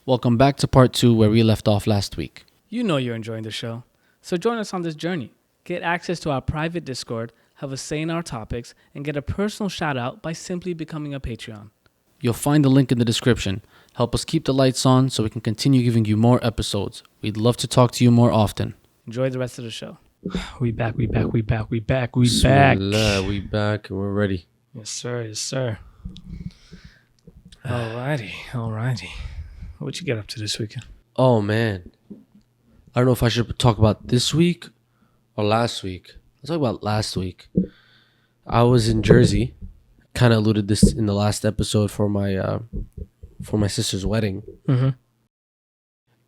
Welcome back to part 2 where we left off last week. You know you're enjoying the show, so join us on this journey. Get access to our private Discord, have a say in our topics, and get a personal shout out by simply becoming a Patreon. You'll find the link in the description. Help us keep the lights on so we can continue giving you more episodes. We'd love to talk to you more often. Enjoy the rest of the show. We back. We back. Bismillah, we back and we're ready. Yes, sir. Yes, sir. Alrighty. What you get up to this weekend? Oh man, I don't know if I should talk about this week or last week. Let's talk about last week. I was in Jersey. Kind of alluded this in the last episode for my sister's wedding. Mm-hmm.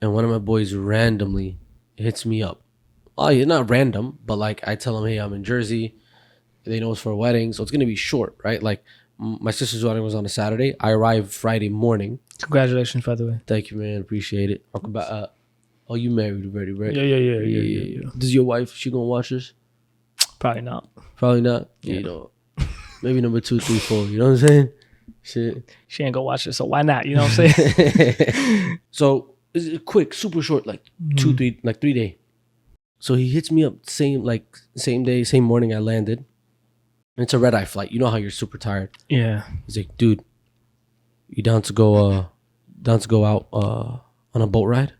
And one of my boys randomly hits me up. Oh, yeah, not random, but like I tell him, hey, I'm in Jersey. They know it's for a wedding, so it's gonna be short, right? Like my sister's wedding was on a Saturday. I arrived Friday morning. Congratulations, by the way. Thank you, man. Appreciate it. Talk about oh, you married already, right? Yeah. Does your wife, she gonna watch this? Probably not. Probably not. Yeah. You know, maybe number 2, 3, 4. You know what I'm saying? Shit. She ain't gonna watch it, so why not? You know what I'm saying? So it's quick, super short, like 2, 3, like 3 day. So he hits me up same day, same morning I landed. And it's a red eye flight. You know how you're super tired. Yeah. He's like, dude, you down to go out on a boat ride?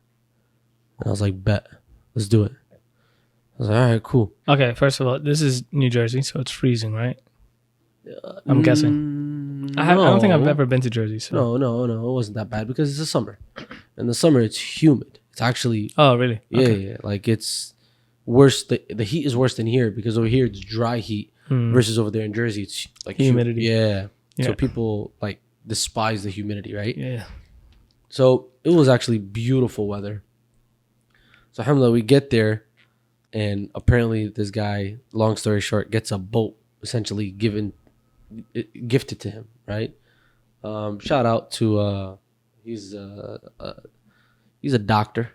And I was like, bet. Let's do it. I was like, all right, cool. Okay, first of all, this is New Jersey, so it's freezing, right? I'm guessing. I don't think I've ever been to Jersey. So. No. It wasn't that bad because it's the summer. In the summer, it's humid. It's actually... Oh, really? Yeah, Okay. yeah. Like, it's worse. The heat is worse than here because over here, it's dry heat versus over there in Jersey, it's like... Humidity. Yeah. Yeah. So people, like, despise the humidity, right? Yeah. So it was actually beautiful weather. So alhamdulillah, we get there, and apparently this guy, long story short, gets a boat essentially gifted to him, right? Shout out to he's a doctor,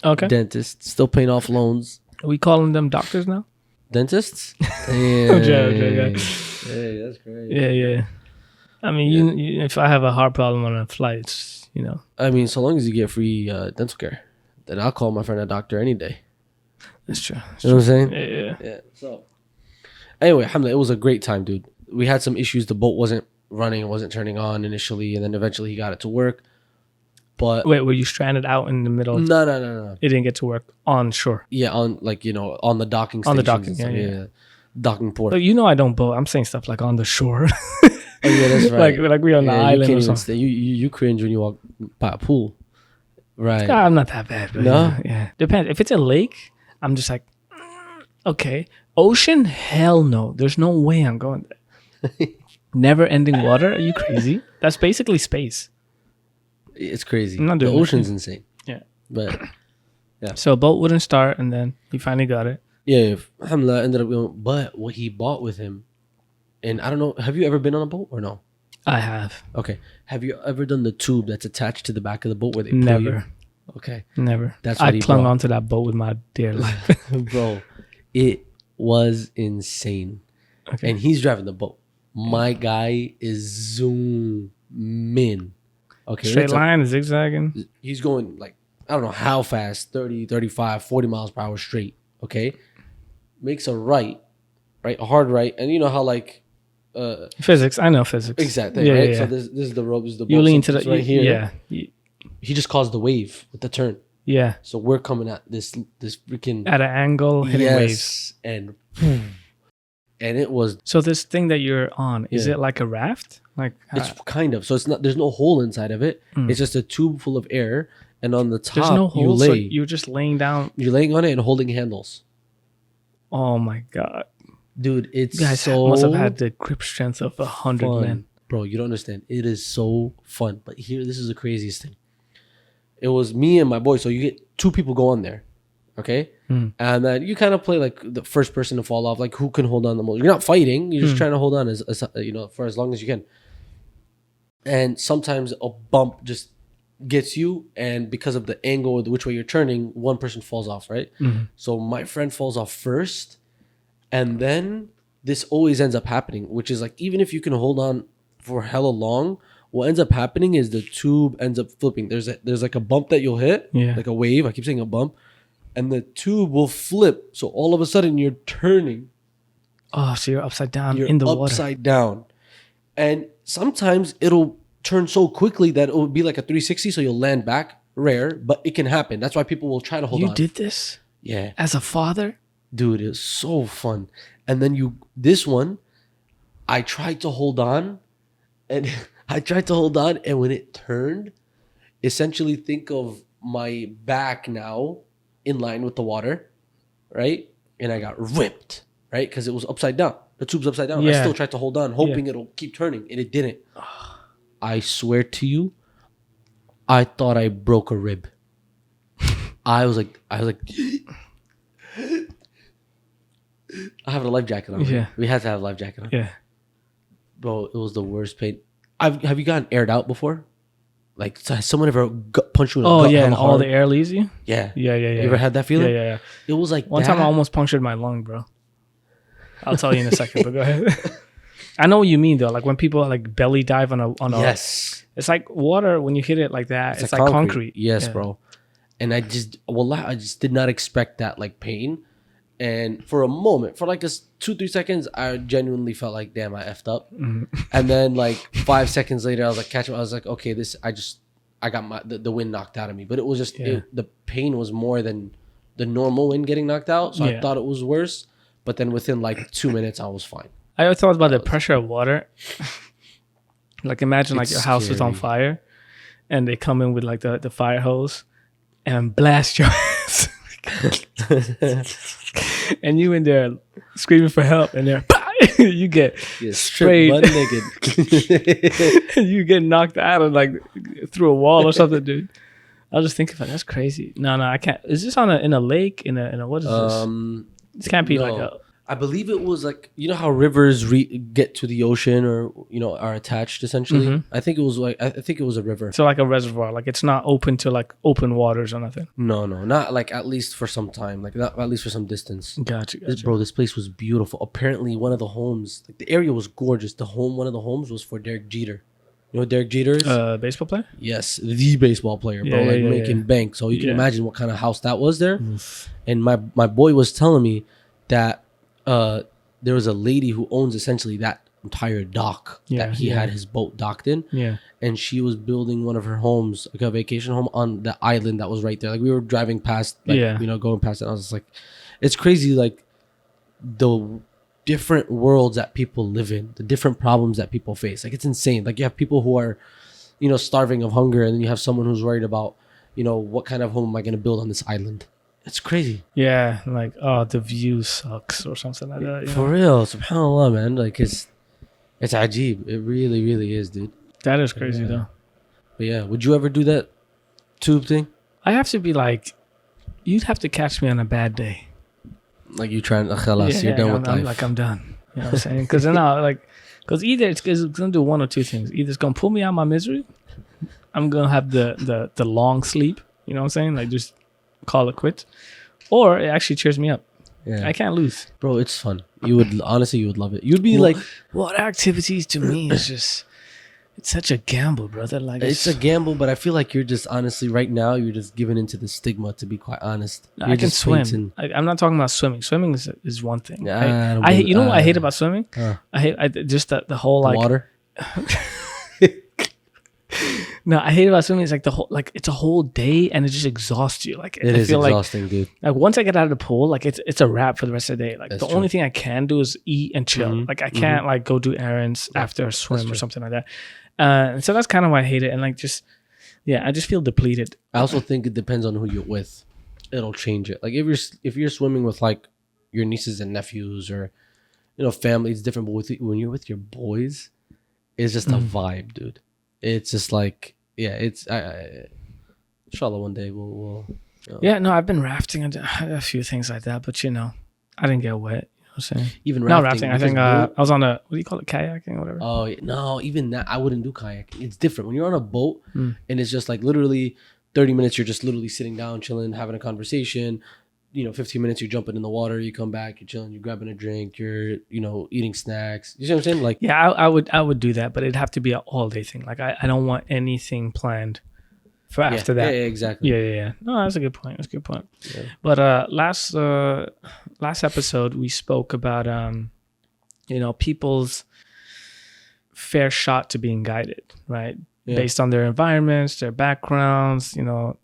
Okay. dentist, still paying off loans. Are we calling them doctors now? Dentists? I'm joking. Hey, that's great. Yeah. I mean, you, if I have a heart problem on a flight, it's, you know. I mean, so long as you get free dental care, then I'll call my friend a doctor any day. That's true. You know what I'm saying? Yeah. Yeah. So anyway, alhamdulillah, it was a great time, dude. We had some issues. The boat wasn't running, it wasn't turning on initially, and then eventually he got it to work. But Wait, were you stranded out in the middle? no. It didn't get to work on shore. Yeah, on on the docking On the stations docking, and stuff. yeah. Docking port. But you know I don't boat. I'm saying stuff like on the shore. Oh yeah, that's right. like we on the you island can't or even something. stay. You cringe when you walk by a pool. Right. Nah, I'm not that bad. But No? Yeah. Depends. If it's a lake, I'm just like, okay. Ocean? Hell no. There's no way I'm going there. Never ending water? Are you crazy? That's basically space. It's crazy. I'm not The doing that. ocean's insane. Yeah. But So a boat wouldn't start, and then he finally got it. yeah, alhamdulillah, ended up going. But what he bought with him, and I don't know, have you ever been on a boat or no? I have. Okay. Have you ever done the tube that's attached to the back of the boat where they pull Never. you? Okay. Never. That's what I he clung brought. onto that boat with my dear life. Bro, it was insane. Okay. And he's driving the boat. My guy is zooming. Okay. Straight it's line, zigzagging. he's going like, I don't know how fast, 30, 35, 40 miles per hour straight. Okay. Makes a right, a hard right. And you know how like, Physics. I know physics. exactly, Yeah, right? yeah. So this is the rope, this is the boat. You lean so to it's the right here. Yeah. He just caused the wave with the turn. Yeah. So we're coming at this freaking At an angle, hitting waves. and it was So this thing that you're on, is Yeah. it like a raft? Like it's kind of so it's not there's no hole inside of it. It's just a tube full of air, and on the top there's no you hole, so lay. you're just laying down. You're laying on it and holding handles, Oh my god. dude. It's You guys so must have had the grip strength of 100 fun. men. Bro. You don't understand. It is so fun. But here, this is the craziest thing. It was me and my boy. So you get 2 people go on there, okay, and then you kind of play like the first person to fall off, like who can hold on the most. You're not fighting. You're just trying to hold on as for as long as you can. And sometimes a bump just gets you, and because of the angle of which way you're turning, one person falls off, right? So my friend falls off first, and then this always ends up happening, which is like even if you can hold on for hella long, what ends up happening is the tube ends up flipping. There's like a bump that you'll hit, Yeah. like a wave. I keep saying a bump, and the tube will flip. So all of a sudden you're turning. Oh, so you're upside down You're in the water. upside down, and sometimes it'll turn so quickly that it will be like a 360. So you'll land back. Rare, but it can happen. That's why people will try to hold on. You did this Yeah, as a father? dude, it's so fun. And then this one, I tried to hold on, and and when it turned, essentially think of my back now in line with the water, right? And I got ripped, right? Because it was upside down. The tube's upside down. I Yeah. still tried to hold on, hoping it'll keep turning, and it didn't. I swear to you, I thought I broke a rib. I was like, I have a life jacket on. Yeah. We had to have a life jacket on. Yeah. Bro, it was the worst pain. Have you gotten aired out before? Like, has someone ever punched you in the Oh gut yeah, hella and all hard? the air leaves you. Yeah. Yeah, yeah, yeah. You ever had that Yeah, feeling? yeah, yeah. It was like One that. time I almost punctured my lung, bro. I'll tell you in a second, but go ahead. I know what you mean though. Like when people like belly dive on a Yes. it's like water when you hit it like that. It's like concrete. Yes, Yeah. bro. And I just did not expect that like pain. And for a moment, for like 2-3 seconds, I genuinely felt like, damn, I effed up. Mm-hmm. And then like 5 seconds later, I was like, catch up. I was like, okay, I got the wind knocked out of me. But it was just, Yeah. the pain was more than the normal wind getting knocked out. So I Yeah. thought it was worse. But then within like 2 minutes, I was fine. I always thought about the pressure of water. Like imagine like It's your house is on scary. fire and they come in with like the fire hose and blast your ass. And you in there screaming for help and they're you get Yeah, sprayed. butt naked. You get knocked out of like through a wall or something, dude. I was just thinking, that's crazy. No, I can't. Is this in a lake? In a what is this? This can't be like no. a. I believe it was like, you know how rivers get to the ocean or, you know, are attached essentially. Mhm. I think it was like, I think it was a river. So like a reservoir, like it's not open to like open waters or nothing. No, not like at least for some time, like not at least for some distance. Gotcha. Bro, this place was beautiful. Apparently, one of the homes, like the area was gorgeous. One of the homes was for Derek Jeter. You know what Derek Jeter is? Baseball player. Yes, the baseball player, bro, Yeah, like yeah, making bank. So you can Yeah. imagine what kind of house that was there. And my boy was telling me that there was a lady who owns essentially that entire dock Yeah, that he yeah. had his boat docked in. Yeah. And she was building one of her homes, like a vacation home, on the island that was right there. Like we were driving past, like, Yeah. you know, going past it. And I was just like, it's crazy, like the different worlds that people live in, the different problems that people face. Like it's insane. Like you have people who are, you know, starving of hunger, and then you have someone who's worried about, you know, what kind of home am I going to build on this island? It's crazy. Yeah. Like the view sucks or something like that. For real, subhanAllah, man. Like it's ajib. It really, really is, dude. That is crazy though. But yeah, would you ever do that tube thing? I have to be like, you'd have to catch me on a bad day. Like you trying to khalas, you're done with life. I'm done. You know what I'm saying? Because then because either it's gonna do one or two things. Either it's gonna pull me out of my misery. I'm gonna have the long sleep. You know what I'm saying? Like just call it quits, or it actually cheers me up. Yeah. I can't lose. Bro, it's fun. You would honestly, you would love it. You'd be like, Water activities to me is just, it's such a gamble, brother. Like it's a gamble, but I feel like you're just honestly right now, you're just giving into the stigma. To be quite honest, I You're can just swim. painting- I'm not talking about swimming. Swimming is one thing. Yeah, I don't I hate, believe- you know what I hate about swimming? Huh. I hate just the whole like water. no, I hate about swimming. It's like the whole like it's a whole day and it just exhausts you. Like It I is feel exhausting, dude. like once I get out of the pool, like it's a wrap for the rest of the day. Like That's the true. only thing I can do is eat and chill. Mhm. Like I can't like go do errands after a swim or true. something like that. And so that's kind of why I hate it. And like just I just feel depleted. I also think it depends on who you're with. It'll change it. Like if you're swimming with like your nieces and nephews or, you know, family, it's different. But when you're with your boys, it's just a vibe, dude. It's just like, yeah, it's inshallah one day we'll Yeah, no, I've been rafting. I did a few things like that, but I didn't get wet. You know what I'm saying? even Not rafting. rafting. I think because I was on a, what do you call it? Kayaking or whatever. oh yeah, no, even that I wouldn't do kayaking. It's different when you're on a boat Mm. and it's just like literally 30 minutes. You're just literally sitting down, chilling, having a conversation. 15 minutes, you're jumping in the water, you come back, you're chilling, you're grabbing a drink, you're, eating snacks. You see what I'm saying? Like, Yeah, I would do that, but it'd have to be an all day thing. Like I don't want anything planned for after yeah, that. yeah, exactly. Yeah. No, that's a good point. Yeah. But last episode we spoke about people's fair shot to being guided, right? Yeah. Based on their environments, their backgrounds,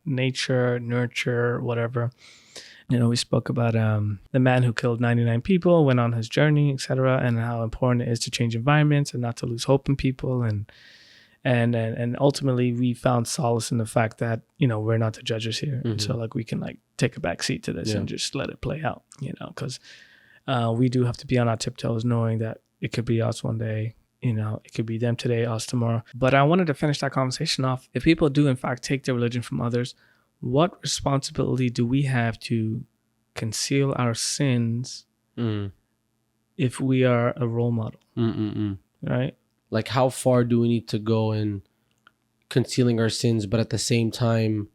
nature, nurture, whatever. We spoke about the man who killed 99 people, went on his journey, etc., and how important it is to change environments and not to lose hope in people, and ultimately we found solace in the fact that we're not the judges here, and so like we can like take a back seat to this and just let it play out, because we do have to be on our tiptoes, knowing that it could be us one day. It could be them today, us tomorrow. But I wanted to finish that conversation off. If people do, in fact, take their religion from others, what responsibility do we have to conceal our sins if we are a role model? Right? Like, how far do we need to go in concealing our sins, but at the same time,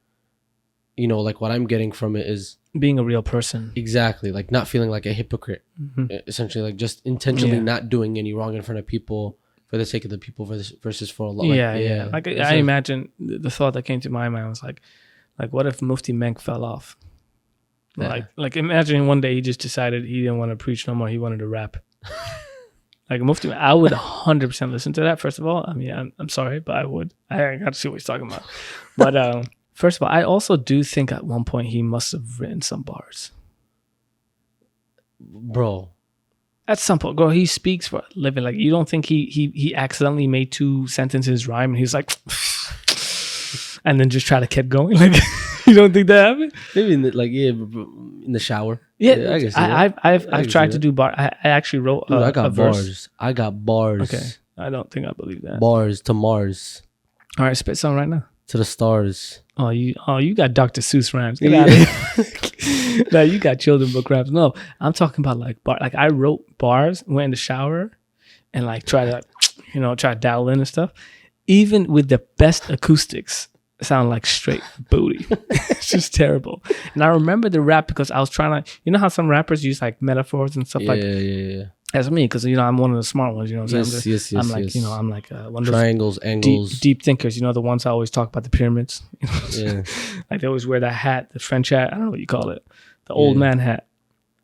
like what I'm getting from it is being a real person. Exactly. Like not feeling like a hypocrite. Essentially, like just intentionally not doing any wrong in front of people for the sake of the people versus for Allah. Like, Like I imagine the thought that came to my mind was like what if Mufti Menk fell off? Yeah. Like imagine one day he just decided he didn't want to preach no more. He wanted to rap. Like Mufti, I would 100% listen to that. First of all, I mean, I'm sorry, but I would. I got to see what he's talking about. But first of all, I also do think at one point he must have written some bars. Bro. At some point, bro, he speaks for a living. Like, you don't think he accidentally made 2 sentences rhyme and he's like, and then just try to keep going? Like, you don't think that happened? Maybe in the shower. Yeah, I guess. I've tried to do bar. I actually wrote Dude, I got a verse. bars. I got bars. Okay, I don't think I believe that. Bars to Mars. All right, spit some right now. To the stars. Oh, you got Dr. Seuss rhymes. Get out of here. No, you got children book rhymes. No, I'm talking about like bar. Like I wrote bars, went in the shower, and like try to dial in and stuff. Even with the best acoustics, it sound like straight booty. It's just terrible. And I remember the rap because I was trying to, how some rappers use like metaphors and stuff Yeah. That's me, because I'm one of the smart ones. You know what I'm saying? Yes. I'm like, I'm like one of triangles, those angles, deep thinkers. The ones I always talk about the pyramids. Yeah. Like they always wear that hat, the French hat. I don't know what you call it, the old man hat.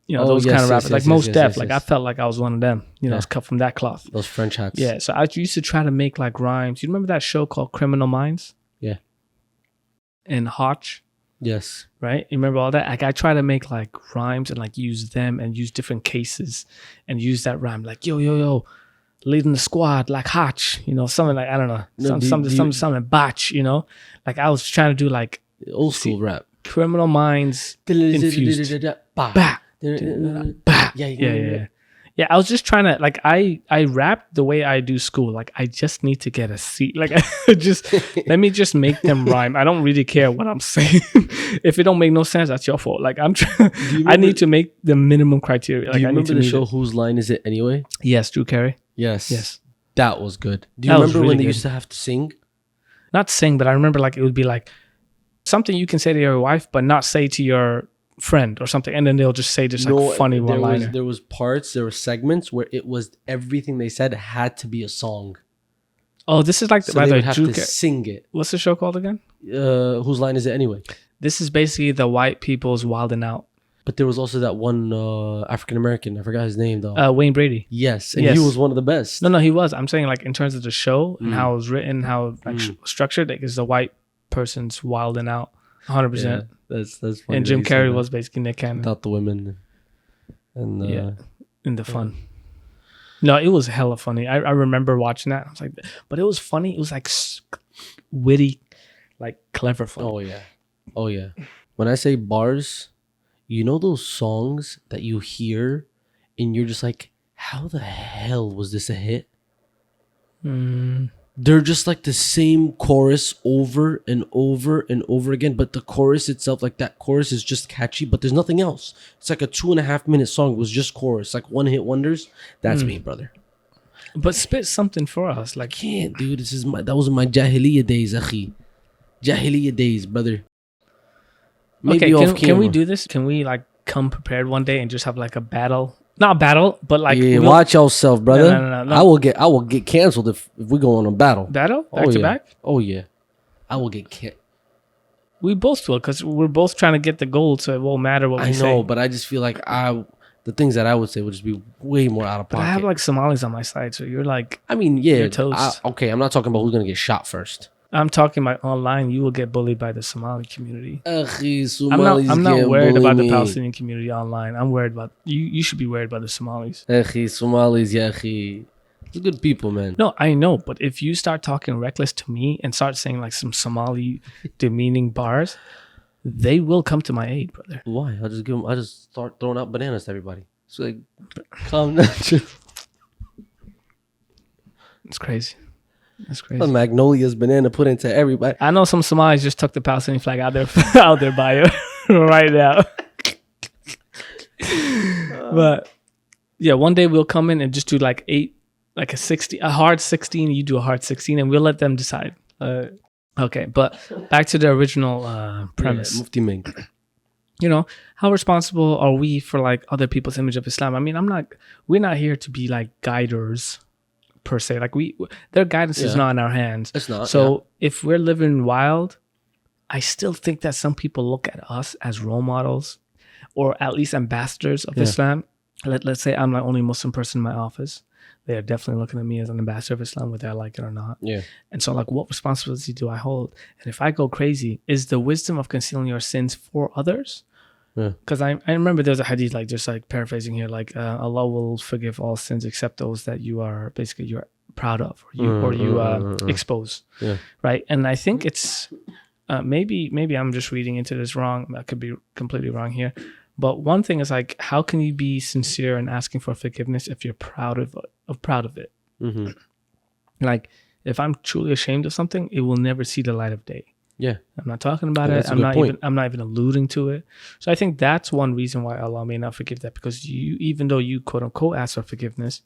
Those kind of rappers, like Mos Def. Like I felt like I was one of them. It's cut from that cloth. Those French hats. Yeah. So I used to try to make like rhymes. You remember that show called Criminal Minds? Yeah. And Hotch. Yes. Right? You remember all that? Like I try to make like rhymes and like use them and use different cases and use that rhyme like yo, leading the squad like Hotch, something like, I don't know, something botch, like I was trying to do like old school rap. Criminal Minds infused. Bah. Yeah, I was just trying to like I rap the way I do school. Like I just need to get a seat. Like let me just make them rhyme. I don't really care what I'm saying. If it don't make no sense, that's your fault. Like I'm trying. I need to make the minimum criteria. Like do you I remember need to the show Whose Line Is It Anyway? Yes, Drew Carey. Yes. That was good. Do you That was remember really when they good. used to have to sing? Not sing, but I remember like it would be like something you can say to your wife, but not say to your friend or something, and then they'll just say just like funny one liner. There was segments where it was everything they said had to be a song. Oh, this is like So by they the would have Drew to sing it. What's the show called again? Whose line is it anyway? This is basically the white people's Wildin' Out. But there was also that one African American. I forgot his name though. Wayne Brady. Yes, and Yes. he was one of the best. No, he was. I'm saying like in terms of the show and how it was written, how it like structured, like it's the white person's Wildin' Out, 100%. Yeah, that's funny. And Jim Carrey was basically Nick Cannon. without the women, and In the fun. No, it was hella funny. I remember watching that. I was like, but it was funny. It was like witty, like clever fun. Oh yeah. When I say bars, those songs that you hear and you're just like, how the hell was this a hit? They're just like the same chorus over and over and over again, but the chorus itself, like that chorus is just catchy, but there's nothing else. It's like a 2.5 minute song. It was just chorus, like one hit wonders. That's me, brother. But spit something for us. Like, Can't, dude. That was my Jahiliyyah days, akhi. Jahiliyyah days, brother. okay, Maybe off can we camera. do this? Can we like come prepared one day and just have like a battle. Not battle, but like yeah, watch yourself, brother. No. I will get canceled if we go on a battle. battle back to back. Oh yeah, I will get canceled. We both will, because we're both trying to get the gold, so it won't matter what we I say. know, but I just feel like the things that I would say would just be way more out of But pocket. I have like Somalis on my side, so you're like, I mean, yeah, you're toast. okay, I'm not talking about who's gonna get shot first. I'm talking about online. You will get bullied by the Somali community. I'm Somalis not worried about the me. Palestinian community online. I'm worried about you. You should be worried about the Somalis. Somalis, yeah, it's good people, man. No, I know, but if you start talking reckless to me and start saying like some Somali demeaning bars, they will come to my aid, brother. Why? I'll just start throwing out bananas to everybody. It's like, calm down. It's crazy. That's A crazy. Magnolia's banana put into everybody. I know some Somalis just took the Palestinian flag out their bio right now. But yeah, one day we'll come in and just do like a hard 16. You do a hard 16, and we'll let them decide. Okay, but back to the original premise. Yeah, Mufti Ming. You know, how responsible are we for like other people's image of Islam? I mean, we're not here to be like guiders per se. Like their guidance is Yeah. not in our hands. It's not. So if we're living wild, I still think that some people look at us as role models, or at least ambassadors of Yeah. Islam. Let's say I'm the only Muslim person in my office. They are definitely looking at me as an ambassador of Islam, whether I like it or not. Yeah. And so, like, what responsibility do I hold? And if I go crazy, is the wisdom of concealing your sins for others? Yeah. Because I remember there's a hadith, like, just like paraphrasing here, like Allah will forgive all sins except those that you're proud of, or you expose. Yeah. Right. And I think it's maybe I'm just reading into this wrong. I could be completely wrong here. But one thing is, like, how can you be sincere in asking for forgiveness if you're proud of it? Mm-hmm. Like, if I'm truly ashamed of something, it will never see the light of day. Yeah. I'm not talking about Yeah, it. that's a good point. I'm not even alluding to it. So I think that's one reason why Allah may not forgive that, because even though you quote unquote ask for forgiveness,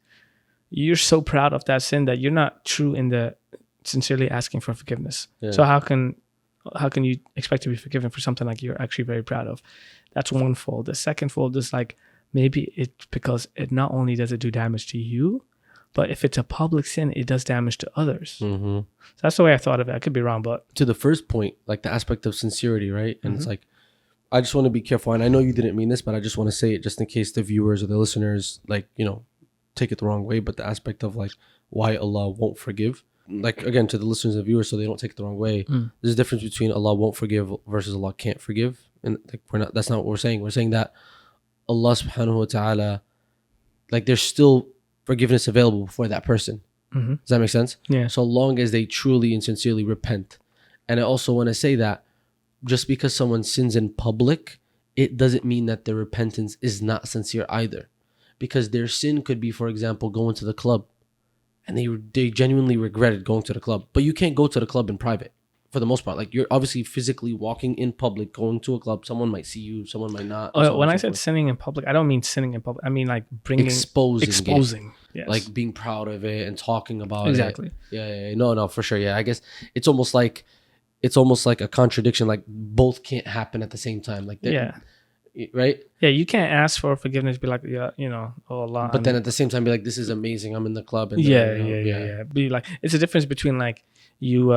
you're so proud of that sin that you're not true in the sincerely asking for forgiveness. Yeah. So how can you expect to be forgiven for something like you're actually very proud of? That's one fold. The second fold is like, maybe it's because it not only does it do damage to you, but if it's a public sin, it does damage to others. Mm-hmm. So that's the way I thought of it. I could be wrong, but To the first point, like the aspect of sincerity, right? And Mm-hmm. it's like, I just want to be careful. And I know you didn't mean this, but I just want to say it just in case the viewers or the listeners, like, take it the wrong way. But the aspect of like why Allah won't forgive, like, again, to the listeners and viewers, so they don't take it the wrong way. There's a difference between Allah won't forgive versus Allah can't forgive. And like, that's not what we're saying. We're saying that Allah subhanahu wa ta'ala, like, there's still forgiveness available for that person. Mhm. Does that make sense? yeah. So long as they truly and sincerely repent. And I also want to say that just because someone sins in public, it doesn't mean that their repentance is not sincere either. Because their sin could be, for example, going to the club, and they genuinely regretted going to the club. But you can't go to the club in private for the most part. Like, you're obviously physically walking in public, going to a club. Someone might see you, someone might not. and so on When and I so said forth. sinning in public, I don't mean sinning in public. I mean like bringing exposing it. Yes. Like being proud of it and talking about Exactly. it. Yeah. No, for sure. Yeah, I guess it's almost like a contradiction. Like, both can't happen at the same time. Like, Yeah. right. Yeah, you can't ask for forgiveness. Be like, yeah, oh Allah. But then at the same time, be like, this is amazing. I'm in the club. And yeah. Be like, it's a difference between like you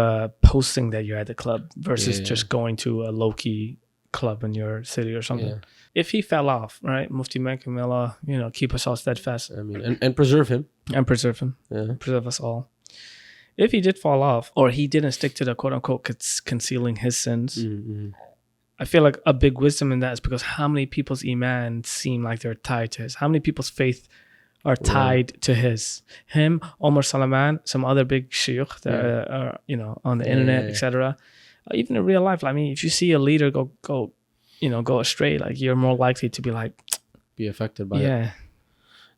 posting that you're at the club versus Yeah. just going to a low key club in your city or something. Yeah. If he fell off, right, Mufti Menk and Allah, keep us all steadfast I mean, and preserve him. and preserve him, Yeah. preserve us all. If he did fall off, or he didn't stick to the quote unquote concealing his sins, Mm-hmm. I feel like a big wisdom in that is because how many people's iman seem like they're tied to his? How many people's faith are tied to his? Him, Omar Salaman, some other big shiukh that are on the internet, yeah. etc. Even in real life, I mean, if you see a leader go astray, like, you're more likely to be like, Be affected by it. yeah,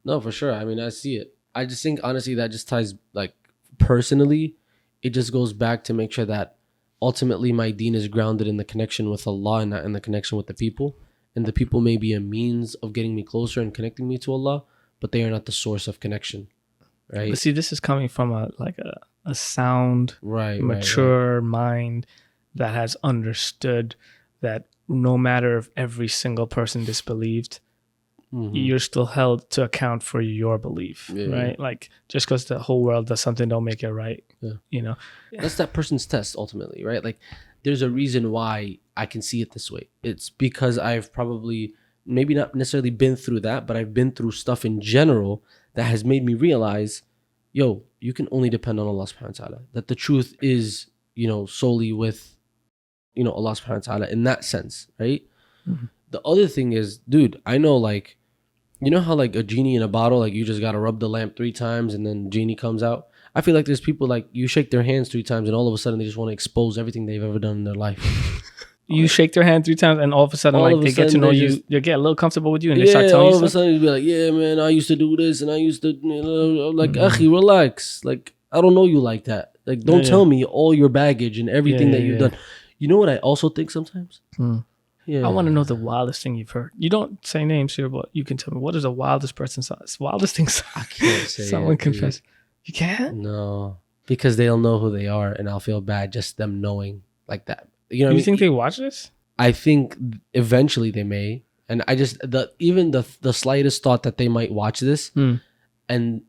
No, for sure. I mean, I see it. I just think, honestly, that just ties, like, personally, it just goes back to make sure that ultimately my deen is grounded in the connection with Allah and not in the connection with the people. And the people may be a means of getting me closer and connecting me to Allah, but they are not the source of connection. Right? but see, this is coming from a sound, Right. mature mind that has understood that no matter if every single person disbelieved, Mhm. you're still held to account for your belief, Yeah. right? Like just because the whole world does something, don't make it right. Yeah. You know, That's that person's test ultimately, right? Like there's a reason why I can see it this way. It's because I've probably maybe not necessarily been through that, but I've been through stuff in general that has made me realize, yo, you can only depend on Allah subhanahu wa ta'ala. That the truth is, solely with, Allah subhanahu wa ta'ala in that sense, right? Mhm. The other thing is, dude, I know like, you know how like a genie in a bottle, like you just gotta rub the lamp 3 times and then genie comes out. I feel like there's people like you shake their hands 3 times and all of a sudden they just want to expose everything they've ever done in their life. you shake their hand 3 times, and all of a sudden, All like of a they get to sudden, know they you. just- They get a little comfortable with you, and they start telling all you of a stuff. sudden you'd be like, yeah, man, I used to do this and I used to, like, akhi, relax. Like, I don't know you like that. Like, don't Yeah, tell me all your baggage and everything that you've yeah. done. You know what I also think sometimes? Hmm. Yeah. I want to know the wildest thing you've heard. You don't say names here, but you can tell me what is the wildest wildest thing I can't say someone it, confess. You can't. No, because they'll know who they are and I'll feel bad just them knowing like that. You know what I You mean? think they watch this? I think eventually they may, and I just even the slightest thought that they might watch this Hmm. and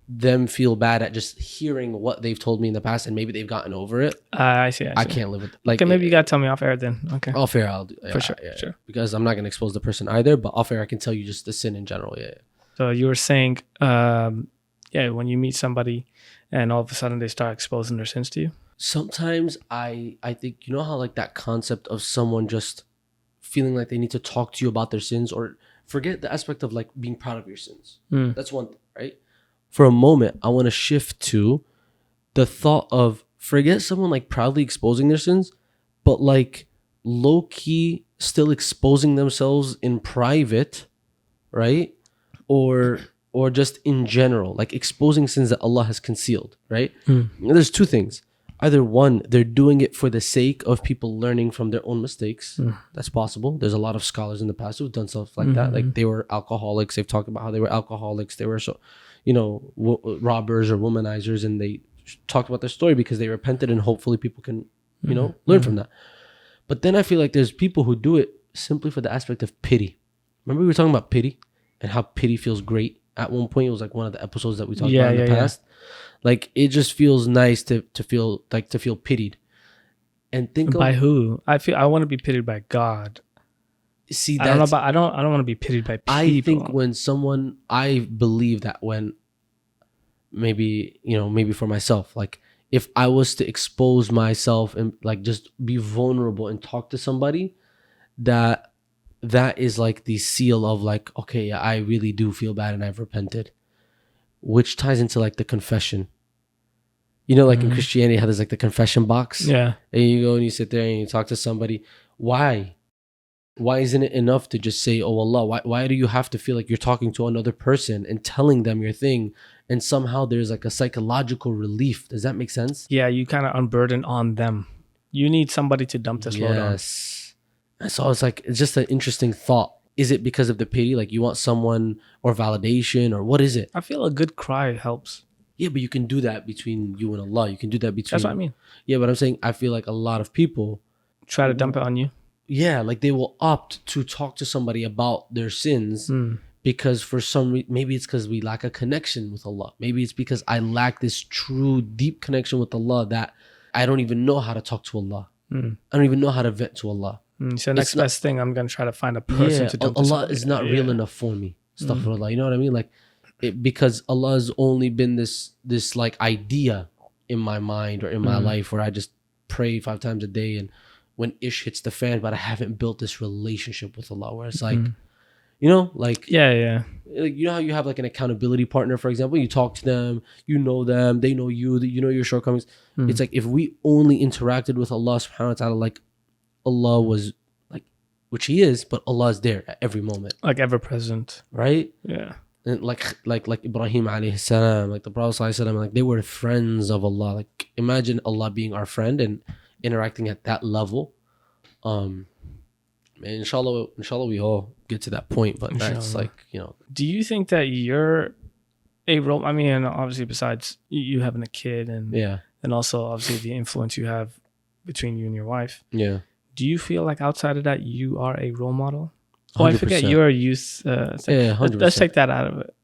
them feel bad at just hearing what they've told me in the past, and maybe they've gotten over it. I see. I can't live with like. Okay, maybe you gotta tell me off air then. Okay. Off air, I'll do For sure, sure. because I'm not gonna expose the person either. But off air, I can tell you just the sin in general. Yeah. So you were saying, when you meet somebody, and all of a sudden they start exposing their sins to you. Sometimes I think how like that concept of someone just feeling like they need to talk to you about their sins, or forget the aspect of like being proud of your sins. Hmm. That's one thing, right? For a moment, I want to shift to the thought of forget someone like proudly exposing their sins, but like low key still exposing themselves in private, right? Or just in general, like exposing sins that Allah has concealed, right? There's 2 things. Either one, they're doing it for the sake of people learning from their own mistakes. That's possible. There's a lot of scholars in the past who've done stuff like that. Like they were alcoholics. They've talked about how they were alcoholics. They were robbers or womanizers, and they talked about their story because they repented, and hopefully people can, learn from that. But then I feel like there's people who do it simply for the aspect of pity. Remember we were talking about pity and how pity feels great. At one point, it was like one of the episodes that we talked about in the past. Like it just feels nice to feel pitied, and think By of, who? I want to be pitied by God. see I don't know that's, about. I don't want to be pitied by people. I think I believe that when maybe for myself, like if I was to expose myself and like just be vulnerable and talk to somebody, that is like the seal of like, okay, yeah, I really do feel bad and I've repented, which ties into like the confession. Like in Christianity, how there's like the confession box. Yeah. And you go and you sit there and you talk to somebody. Why isn't it enough to just say, oh Allah, why do you have to feel like you're talking to another person and telling them your thing, and somehow there's like a psychological relief? Does that make sense? Yeah, you kind of unburden on them. You need somebody to dump this load on. Yes. So it's just an interesting thought. Is it because of the pity? Like you want someone or validation, or what is it? I feel a good cry helps. Yeah, but you can do that between you and Allah. You can do that between. That's what I mean. Yeah, but I'm saying I feel like a lot of people, Try to dump it on you. yeah, like they will opt to talk to somebody about their sins because for some reason, maybe it's because we lack a connection with Allah. Maybe it's because I lack this true deep connection with Allah that I don't even know how to talk to Allah. I don't even know how to vent to Allah. So next best thing, I'm gonna try to find a person to dump this Allah on. is not real enough for me. Astaghfirullah. You know what I mean? Like because Allah has only been this like idea in my mind or in my life where I just pray 5 times a day, and when ish hits the fan, but I haven't built this relationship with Allah where it's like, like Yeah. like you know how you have like an accountability partner, for example. You talk to them, they know you, you know your shortcomings. It's like if we only interacted with Allah subhanahu wa ta'ala like Allah was like, which he is, but Allah is there at every moment, Like ever present. right? Yeah. And like Ibrahim alayhi salam, like the Prophet sallallahu alaihi wasallam, like they were friends of Allah. Like imagine Allah being our friend and interacting at that level. And inshallah we all get to that point, but that's Inshallah. like, Do you think that you're a role? I mean, obviously, besides you having a kid, and yeah. also obviously the influence you have between you and your wife. Yeah. do you feel like outside of that you are a role model? Oh, I forget 100%. you're a youth. Yeah, 100%. Let's take that out of it.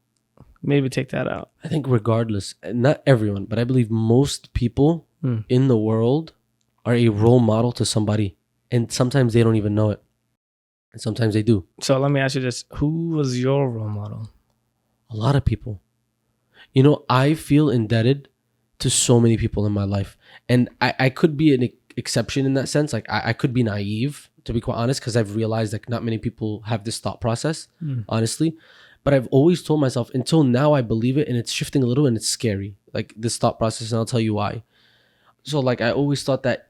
Maybe take that out. I think regardless, not everyone, but I believe most people in the world are a role model to somebody. And sometimes they don't even know it. And sometimes they do. So let me ask you this. Who was your role model? A lot of people. You know, I feel indebted to so many people in my life. And I could be an exception in that sense. Like I could be naive, to be quite honest, because I've realized like not many people have this thought process, honestly. But I've always told myself, until now I believe it, and it's shifting a little and it's scary. Like this thought process, and I'll tell you why. So like I always thought that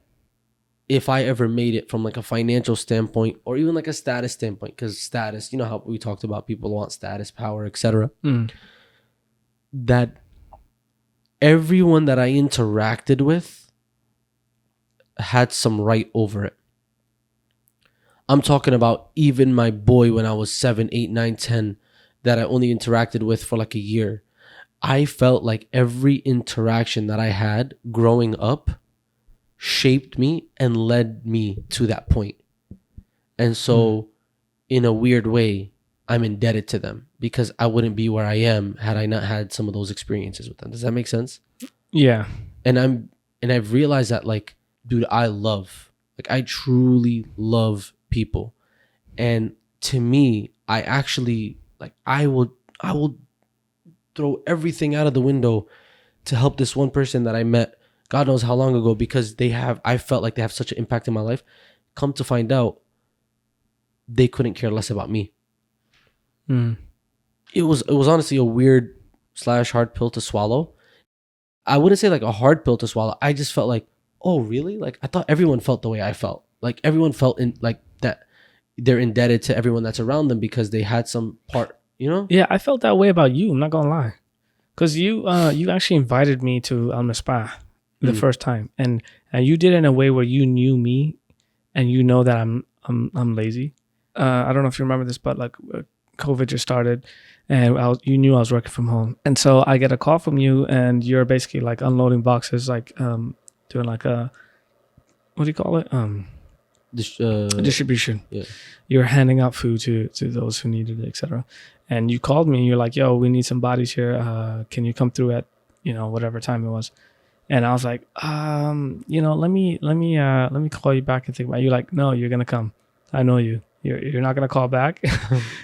if I ever made it from like a financial standpoint or even like a status standpoint, because status, you know how we talked about people want status, power, etc. That everyone that I interacted with had some right over it. I'm talking about even my boy when I was 7, 8, 9, 10 that I only interacted with for like a year. I felt like every interaction that I had growing up shaped me and led me to that point. And so in a weird way, I'm indebted to them because I wouldn't be where I am had I not had some of those experiences with them. Does that make sense? Yeah. And I've realized that like, dude, I truly love people. And to me, I actually like I will throw everything out of the window to help this one person that I met God knows how long ago, because I felt like they have such an impact in my life. Come to find out, they couldn't care less about me. It was honestly a weird / hard pill to swallow. I wouldn't say like a hard pill to swallow. I just felt like, oh really? Like I thought everyone felt the way I felt. Like everyone felt in like that they're indebted to everyone that's around them because they had some part, you know? Yeah, I felt that way about you. I'm not gonna lie, because you actually invited me to Al Mispa the first time, and you did it in a way where you knew me, and you know that I'm lazy. I don't know if you remember this, but like COVID just started, and you knew I was working from home, and so I get a call from you, and you're basically like unloading boxes, like doing like a, what do you call it? Distribution. Yeah. You're handing out food to those who needed it, etc. And you called me and you're like, yo, we need some bodies here. Can you come through at, whatever time it was? And I was like, let me call you back and think about it. You're like, no, you're gonna come. I know you. You're not gonna call back.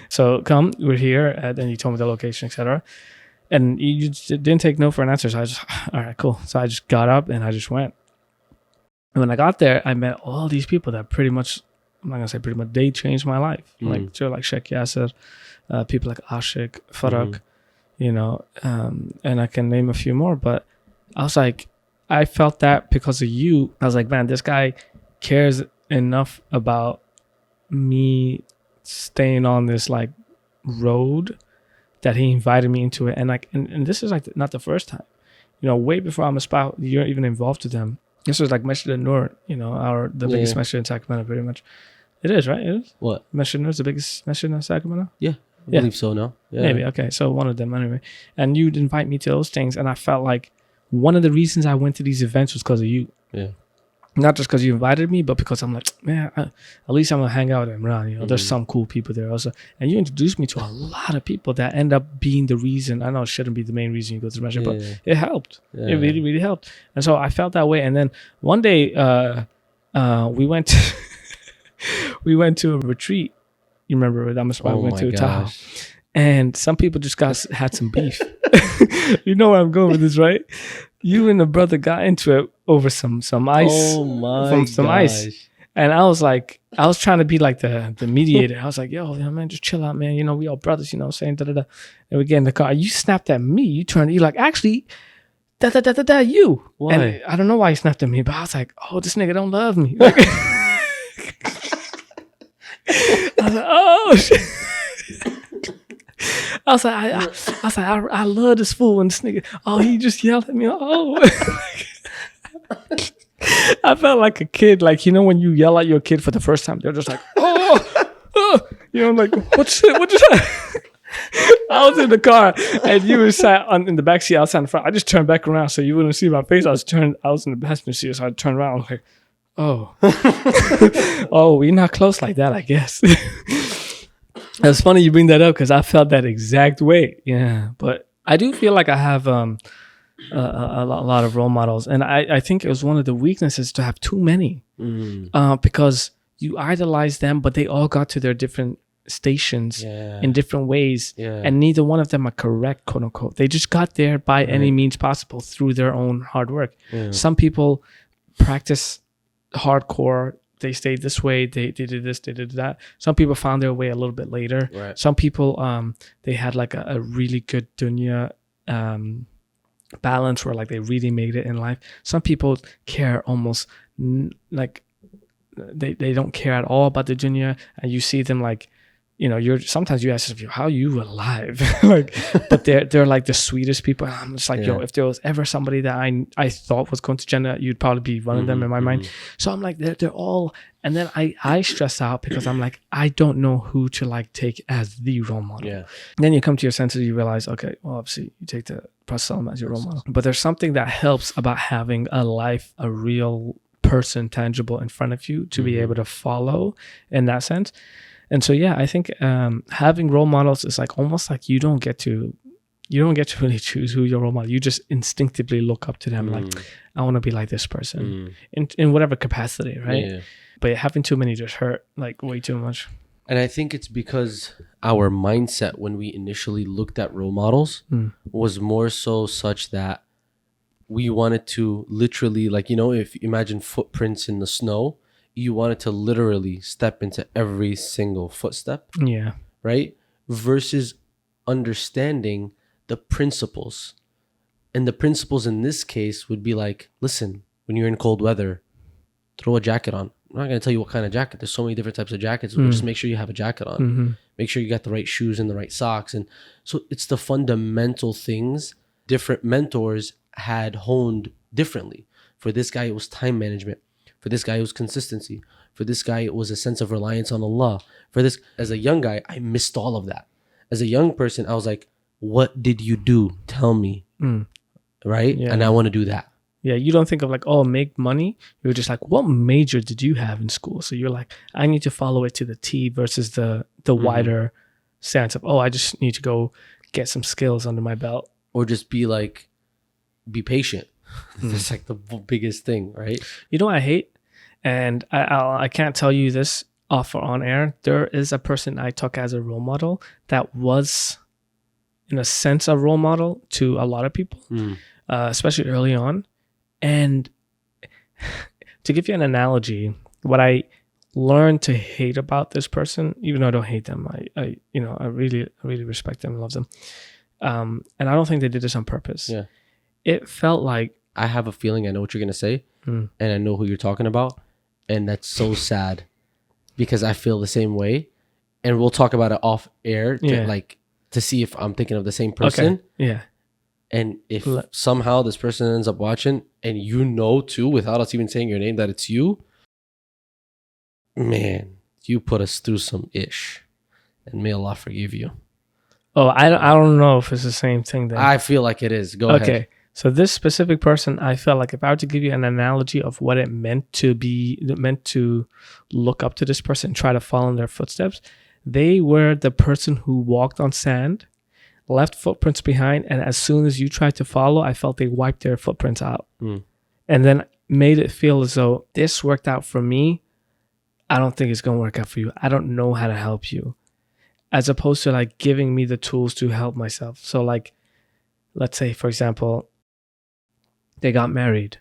So come, we're here. And then you told me the location, etc. And you just didn't take no for an answer. So I just, all right, cool. So I just got up and I just went. And when I got there, I met all these people that pretty much, I'm not gonna say pretty much, they changed my life. Like Sheikh Yasser, people like Ashik, Farak, and I can name a few more. But I was like, I felt that because of you. I was like, man, this guy cares enough about me staying on this like road that he invited me into it. And like, and this is like not the first time, way before I'm a spout, you're even involved with them. This was like Masjid al-Nur, the biggest masjid in Sacramento, pretty much. It is, right? It is? What? Masjid al-Nur is the biggest masjid in Sacramento? Yeah. I believe so now. Yeah. Maybe. Okay. So one of them anyway. And you'd invite me to those things. And I felt like one of the reasons I went to these events was because of you. Yeah. Not just because you invited me, but because I'm like, man, at least I'm going to hang out with Imran. There's some cool people there also. And you introduced me to a lot of people that end up being the reason. I know it shouldn't be the main reason you go to the masjid, but it helped. Yeah. It really, really helped. And so I felt that way. And then one day we went to a retreat. You remember with Amispa, we went to Tahoe. And some people just had some beef. You know where I'm going with this, right? You and the brother got into it over some ice. Oh my ice. And I was trying to be like the mediator. I was like, yo, man, just chill out, man. We all brothers, saying da-da-da. And we get in the car. You snapped at me. You're like, actually, da-da-da-da-da, you. Why? And I don't know why you snapped at me, but I was like, oh, this nigga don't love me. I was like, oh, shit. I was like, I love this fool, and this nigga, he just yelled at me. I felt like a kid, like, when you yell at your kid for the first time, they're just like, like, what just happened? I was in the car, and you were sat in the back seat outside in front. I just turned back around so you wouldn't see my face. I was in the passenger seat, so I turned around, I was like, Oh. Oh, we're not close like that, I guess. It's funny you bring that up because I felt that exact way. Yeah. But I do feel like I have a lot of role models. And I think it was one of the weaknesses to have too many because you idolize them, but they all got to their different stations in different ways. Yeah. And neither one of them are correct, quote unquote. They just got there by any means possible through their own hard work. Yeah. Some people practice hardcore. They stayed this way. They did this. They did that. Some people found their way a little bit later. Right. Some people, they had like a really good dunya balance where like they really made it in life. Some people care almost like they don't care at all about the dunya, and you see them like, you know, you're sometimes you ask yourself, how are you alive? Like, but they're like the sweetest people. And I'm just like, yo, if there was ever somebody that I thought was going to Jannah, you'd probably be one of them in my mind. So I'm like, they're all, and then I stress out because I'm like, I don't know who to like take as the role model. Yeah. Then you come to your senses, you realize, okay, well, obviously you take the Prophet as your role model. But there's something that helps about having a life, a real person tangible in front of you to be able to follow in that sense. And so, yeah, I think having role models is like almost like you don't get to really choose who your role model. You just instinctively look up to them. Like, I want to be like this person in whatever capacity, right? Yeah. But having too many just hurt like way too much. And I think it's because our mindset when we initially looked at role models was more so such that we wanted to literally, like, you know, if you imagine footprints in the snow, you wanted to literally step into every single footstep, Yeah. right? Versus understanding the principles. And the principles in this case would be like, listen, when you're in cold weather, throw a jacket on. I'm not going to tell you what kind of jacket. There's so many different types of jackets. But just make sure you have a jacket on. Make sure you got the right shoes and the right socks. And so it's the fundamental things different mentors had honed differently. For this guy, it was time management. For this guy, it was consistency. For this guy, it was a sense of reliance on Allah. For this, as a young guy, I missed all of that. As a young person, I was like, what did you do? Tell me. Right? Yeah. And I want to do that. Yeah, you don't think of like, oh, make money. You're just like, what major did you have in school? So you're like, I need to follow it to the T versus the wider sense of, oh, I just need to go get some skills under my belt. Or just be like, be patient. That's like the biggest thing, right? You know what I hate? And I can't tell you this off or on air. There is a person I took as a role model that was, in a sense, a role model to a lot of people, especially early on. And to give you an analogy, what I learned to hate about this person, even though I don't hate them, I really respect them and love them. And I don't think they did this on purpose. Yeah. It felt like, I have a feeling I know what you're going to say, and I know who you're talking about. And that's so sad because I feel the same way. And we'll talk about it off air to see if I'm thinking of the same person. okay, yeah. And if somehow this person ends up watching and you know too, without us even saying your name, that it's you, man, you put us through some ish. And may Allah forgive you. Oh, I don't know if it's the same thing then. I feel like it is. Go ahead. Okay. So this specific person, I felt like if I were to give you an analogy of what it meant to look up to this person and try to follow in their footsteps, they were the person who walked on sand, left footprints behind, and as soon as you tried to follow, I felt they wiped their footprints out. And then made it feel as though this worked out for me. I don't think it's going to work out for you. I don't know how to help you. As opposed to like giving me the tools to help myself. So like, let's say, for example, they got married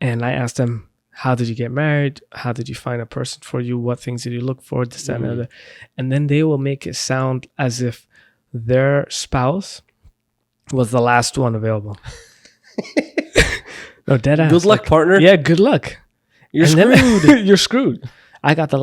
and I asked them, how did you get married? How did you find a person for you? What things did you look for? This, that, and the other. And then they will make it sound as if their spouse was the last one available. No, dead ass. Good luck, partner. Yeah, good luck. You're And screwed. then you're screwed. I got the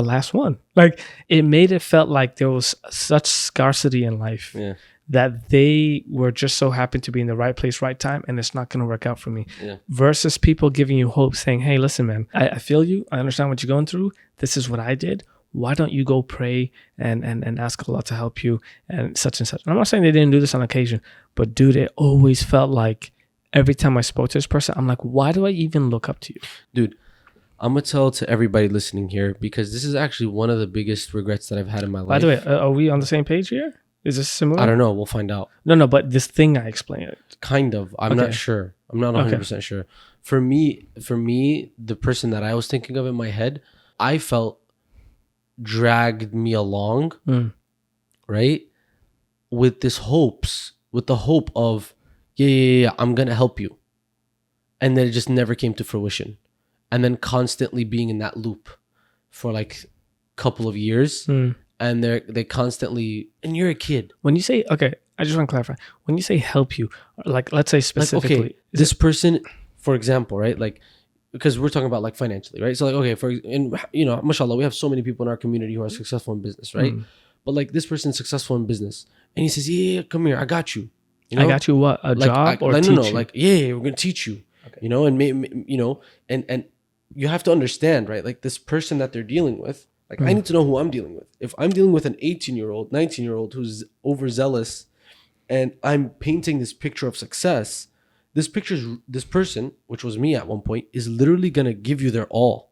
last one. Like it made it felt like there was such scarcity in life. Yeah. That they were just so happy to be in the right place, right time, and it's not going to work out for me. Yeah. Versus people giving you hope, saying, hey, listen, man, I feel you. I understand what you're going through. This is what I did. Why don't you go pray and ask Allah to help you and such and such. And I'm not saying they didn't do this on occasion, but dude, it always felt like every time I spoke to this person, I'm like, why do I even look up to you? Dude, I'm gonna tell to everybody listening here, because this is actually one of the biggest regrets that I've had in my life. By the way, are we on the same page here? Is this similar? I don't know. We'll find out. No, but this thing I explained. Kind of. I'm Okay. not sure. I'm not 100% sure. For me, the person that I was thinking of in my head, I felt dragged me along, right? With the hope of, yeah, I'm going to help you. And then it just never came to fruition. And then constantly being in that loop for like a couple of years. And they constantly, and you're a kid. When you say, okay, I just want to clarify. When you say help you, like, let's say specifically. Like, okay, this person, for example, right? Like, because we're talking about like financially, right? So like, okay, and you know, mashallah, we have so many people in our community who are successful in business, right? But like this person's successful in business, and he says, yeah, come here, I got you. You know? I got you what? A job or like, teach no, you? like, yeah, we're gonna teach you. Okay. You know, and you know, and you have to understand, right? Like this person that they're dealing with, like I need to know who I'm dealing with. If I'm dealing with an 18-year-old, 19-year-old who's overzealous, and I'm painting this picture of success, this person, which was me at one point, is literally gonna give you their all,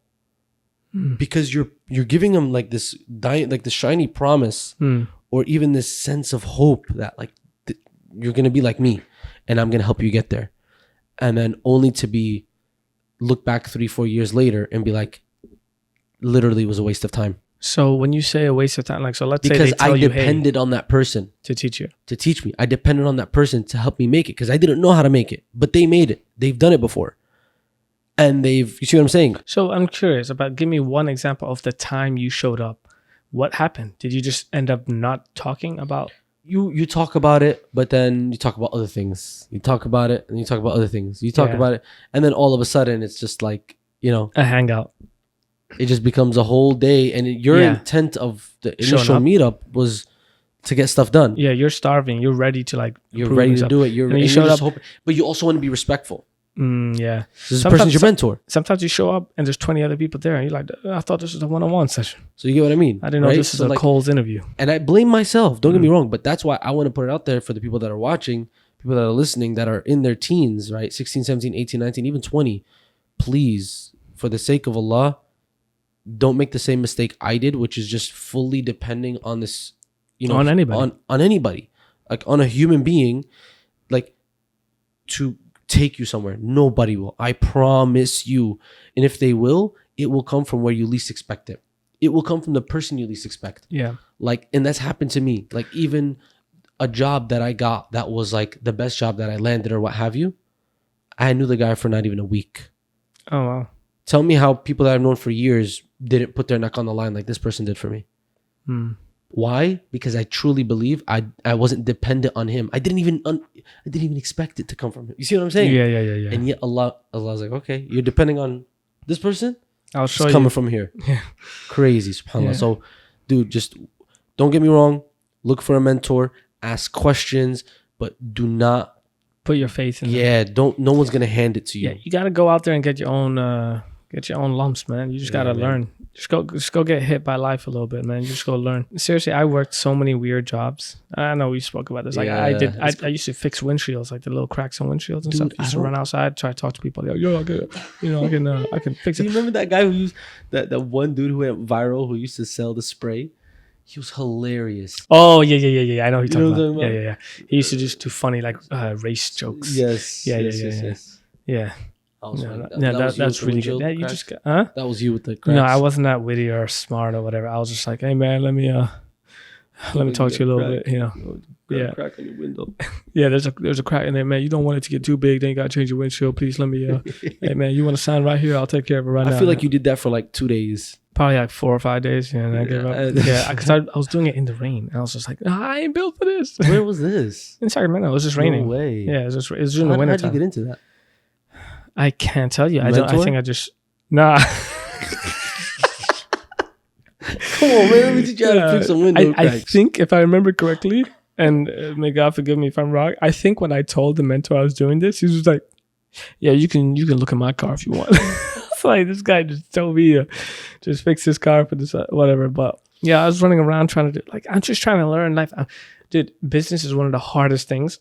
because you're giving them like this shiny promise, or even this sense of hope that like you're gonna be like me, and I'm gonna help you get there, and then only to look back 3-4 years later and be like, literally it was a waste of time. So when you say a waste of time, like, so let's say Because they tell I you, depended on that person to teach you. to teach me. I depended on that person to help me make it, because I didn't know how to make it, but they made it. They've done it before, and you see what I'm saying? So I'm curious give me one example of the time you showed up. What happened? Did you just end up not talking about? You talk about it, but then you talk about other things. You talk about it, and you talk about other things. You talk about it, and then all of a sudden, it's just like, you know, A hangout. it just becomes a whole day. And your intent of the initial meetup was to get stuff done. Yeah, you're starving. You're ready to like. You're ready to do it. You showed up, but you also want to be respectful. Yeah. This person's your mentor. Sometimes you show up and there's 20 other people there, and you're like, I thought this was a one-on-one session. So you get what I mean? I didn't know this was a Cole's interview. And I blame myself. Don't get me wrong, but that's why I want to put it out there for the people that are watching, people that are listening, that are in their teens, right? 16, 17, 18, 19, even 20. Please, for the sake of Allah, don't make the same mistake I did, which is just fully depending on this, you know, on anybody, on anybody, like on a human being, like to take you somewhere. Nobody will. I promise you. And if they will, it will come from where you least expect it. It will come from the person you least expect. Yeah. Like, and that's happened to me. Like, even a job that I got that was like the best job that I landed or what have you, I knew the guy for not even a week. Oh, wow. Tell me how people that I've known for years didn't put their neck on the line like this person did for me. Why? Because I truly believe I wasn't dependent on him. I didn't even expect it to come from him. You see what I'm saying? Yeah. And yet Allah's like, okay, you're depending on this person? I'll show it's you. coming from here. Yeah. Crazy, subhanAllah. Yeah. So, dude, just don't get me wrong. Look for a mentor. Ask questions, but do not put your faith in them. No one's gonna hand it to you. Yeah, you gotta go out there and get your own lumps, man. You just gotta learn. Just go get hit by life a little bit, man. You just go learn. Seriously, I worked so many weird jobs. I know we spoke about this. Like I used to fix windshields, like the little cracks on windshields and stuff. I used to run outside, try to talk to people. Like, yo, I can fix it. Do you remember that guy who used that one dude who went viral who used to sell the spray? He was hilarious. Oh yeah. I know who you're talking about. about. Yeah. He used to just do funny like race jokes. Yes. Yeah. That's really good. Yeah, you just got, That was you with the cracks. No, I wasn't that witty or smart or whatever. I was just like, hey man, let me talk to you a little bit, you know. Yeah. Crack on your window. Yeah, there's a crack in there, man. You don't want it to get too big, then you gotta change your windshield. Please let me hey man, you want to sign right here? I'll take care of it right now. I feel like you did that for like 2 days. Probably like 4 or 5 days. Yeah, and I gave up. Yeah, because I was doing it in the rain. I was just like, I ain't built for this. Where was this? In Sacramento. It was just raining. No way. Yeah, it was just in the winter. How'd you get into that? I can't tell you. I think I just Come on, man. Let me teach you how to fix some window cracks. I think, if I remember correctly, and may God forgive me if I'm wrong, I think when I told the mentor I was doing this, he was like, yeah, you can look at my car if you want. It's like, this guy just told me just fix this car for this, whatever. But yeah, I was running around trying to do, like, I'm just trying to learn life. Dude, business is one of the hardest things.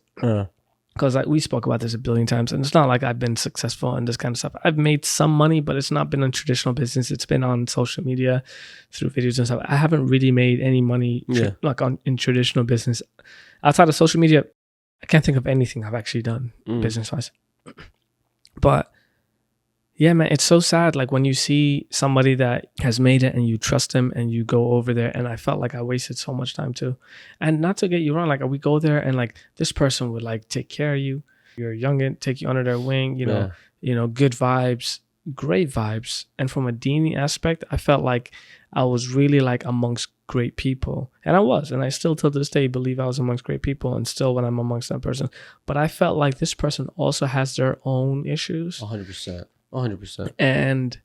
because we spoke about this a billion times, and it's not like I've been successful in this kind of stuff. I've made some money, but it's not been in traditional business. It's been on social media through videos and stuff. I haven't really made any money in traditional business. Outside of social media, I can't think of anything I've actually done business-wise. But yeah, man, it's so sad. Like when you see somebody that has made it and you trust them and you go over there, and I felt like I wasted so much time too. And not to get you wrong, like we go there and like this person would like take care of you. You're youngin', take you under their wing, you know, good vibes, great vibes. And from a dini aspect, I felt like I was really like amongst great people. And I was, and I still till this day believe I was amongst great people, and still when I'm amongst that person. But I felt like this person also has their own issues. 100%. 100%. And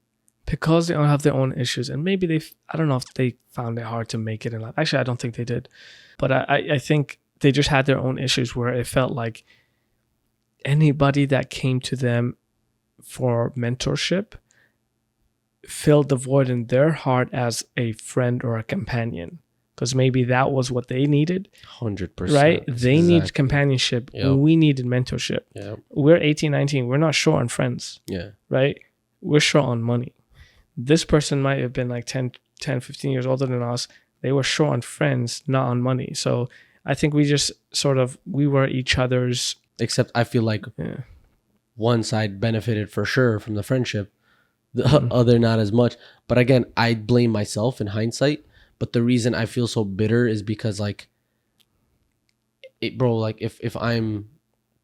because they all have their own issues, and maybe I don't know if they found it hard to make it in life. Actually, I don't think they did. But I think they just had their own issues where it felt like anybody that came to them for mentorship filled the void in their heart as a friend or a companion. Because maybe that was what they needed. 100%. Right? They need companionship. Yep. We needed mentorship. Yep. We're 18, 19. We're not short on friends. Yeah. Right? We're short on money. This person might have been like 10, 15 years older than us. They were short on friends, not on money. So I think we just we were each other's. Except I feel like one side benefited for sure from the friendship. The other not as much. But again, I blame myself in hindsight. But the reason I feel so bitter is because like, like if I'm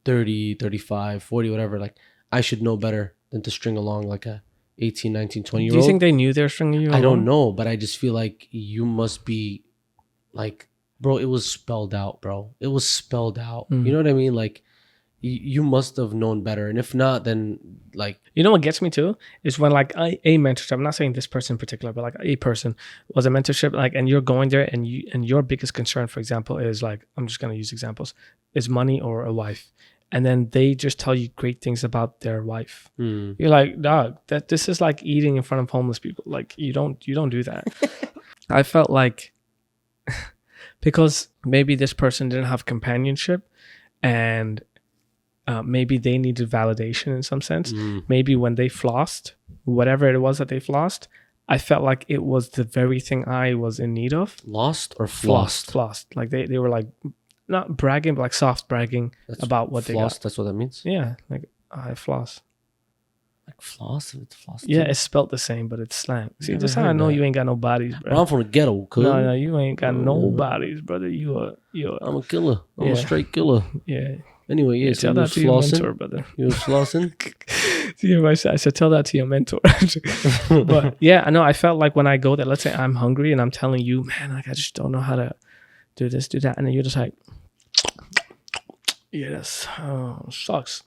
30, 35, 40, whatever, like I should know better than to string along like a 18, 19, 20-year-old. Do you think they knew they were stringing you along? I don't know, but I just feel like you must be like, bro, it was spelled out, bro. It was spelled out. You know what I mean? Like, you must have known better, and if not, then like, you know what gets me too is when like a mentorship. I'm not saying this person in particular, but like a person was a mentorship, like, and you're going there, and your biggest concern, for example, is like, I'm just gonna use examples, is money or a wife, and then they just tell you great things about their wife. You're like, dog, this is like eating in front of homeless people. Like you don't do that. I felt like because maybe this person didn't have companionship, and maybe they needed validation in some sense. Maybe when they flossed, whatever it was that they flossed, I felt like it was the very thing I was in need of. Lost or flossed? Flossed. Like they were like, not bragging, but like soft bragging about what flossed, they got. That's what that means? Yeah. Like, I floss. Like floss? It's floss too? Yeah, it's spelled the same, but it's slang. See, this how I know you ain't got no bodies, bro. Bro, I'm from the ghetto, cuz. No, you ain't got no bodies, brother. I'm a killer. I'm a straight killer. Yeah. Anyway, yeah, tell that to your mentor, brother. You was flossing? I said, tell that to your mentor. But yeah, I know. I felt like when I go there, let's say I'm hungry and I'm telling you, man, like I just don't know how to do this, do that. And then you're just like, yes, sucks.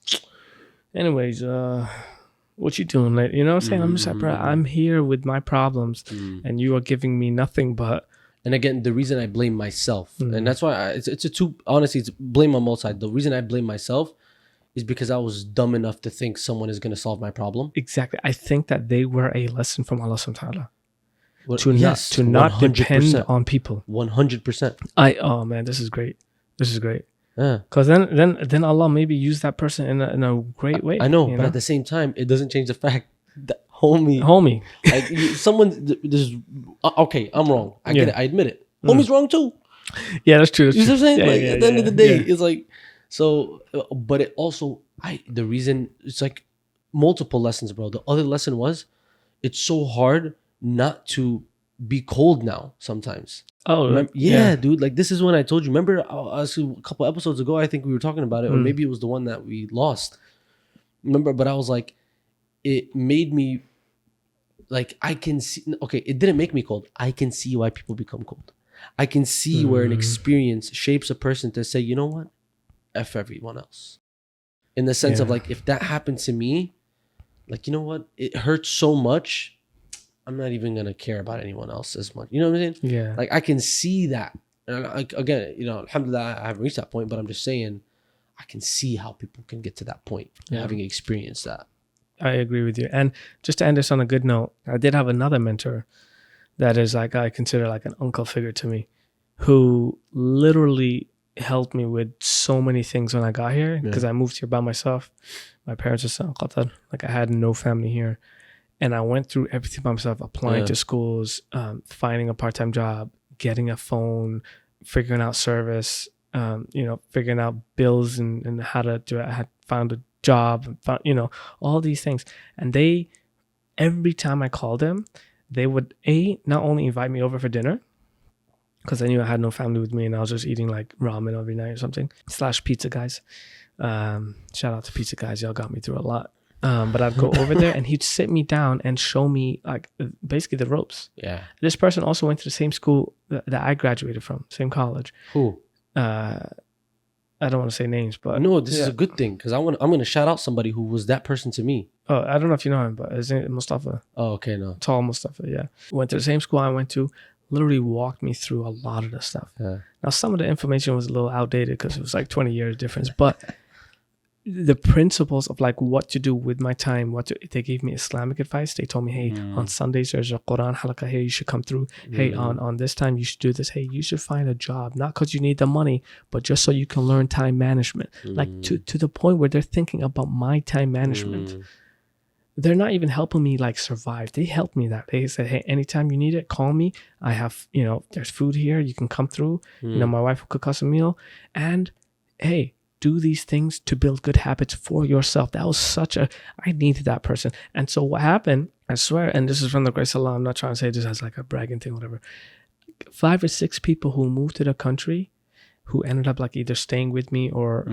Anyways, what you doing later? You know what I'm saying? I'm just like, bro, I'm here with my problems and you are giving me nothing but. And again, the reason I blame myself, and that's why honestly, it's blame on both sides. The reason I blame myself is because I was dumb enough to think someone is going to solve my problem. Exactly. I think that they were a lesson from Allah subhanahu wa ta'ala. To 100%. not depend on people. 100%. Oh man, this is great. Yeah. Because then Allah maybe used that person in a great way. I know, but at the same time, it doesn't change the fact that homie. Like there's okay, I'm wrong. I get it. I admit it. Homie's wrong too. Yeah, that's true. You know what I'm saying? At the end of the day, it's like, so, but it also, the reason, it's like multiple lessons, bro. The other lesson was, it's so hard not to be cold now sometimes. Oh, yeah, dude. Like, this is when I told you. Remember, a couple episodes ago, I think we were talking about it, or maybe it was the one that we lost. Remember, but I was like, it made me, like, I can see, okay, it didn't make me cold. I can see why people become cold. I can see where an experience shapes a person to say, you know what? F everyone else. In the sense of, like, if that happened to me, like, you know what? It hurts so much, I'm not even going to care about anyone else as much. You know what I'm saying? Yeah. Like, I can see that. And again, you know, alhamdulillah, I haven't reached that point, but I'm just saying, I can see how people can get to that point, having experienced that. I agree with you. And just to end this on a good note, I did have another mentor that is like, I consider like an uncle figure to me, who literally helped me with so many things when I got here because I moved here by myself. My parents are still in Qatar. Like I had no family here. And I went through everything by myself, applying to schools, finding a part-time job, getting a phone, figuring out service, figuring out bills and how to do it. I had found a job, all these things. And every time I called them, they would not only invite me over for dinner, because I knew I had no family with me and I was just eating like ramen every night or something, / pizza guys. Shout out to pizza guys. Y'all got me through a lot. But I'd go over there and he'd sit me down and show me like basically the ropes. Yeah. This person also went to the same school that I graduated from, same college. Who? I don't want to say names, but no, this is a good thing because I'm gonna shout out somebody who was that person to me. Oh, I don't know if you know him, but his name is Mustafa. Oh, okay, no. Tall Mustafa, yeah. Went to the same school I went to. Literally walked me through a lot of the stuff. Yeah. Now, some of the information was a little outdated because it was like 20 years difference, but the principles of like what to do with my time, they gave me Islamic advice. They told me, hey, on Sundays there's a Quran halaqah here, you should come through. Hey, on this time you should do this. Hey, you should find a job, not because you need the money, but just so you can learn time management. Like to the point where they're thinking about my time management. They're not even helping me like survive. They helped me that. They said, hey, anytime you need it, call me. I have, there's food here. You can come through. My wife will cook us a meal. And hey, do these things to build good habits for yourself. That was I needed that person. And so what happened, I swear, and this is from the grace of Allah, I'm not trying to say this as like a bragging thing, whatever. 5 or 6 people who moved to the country who ended up like either staying with me or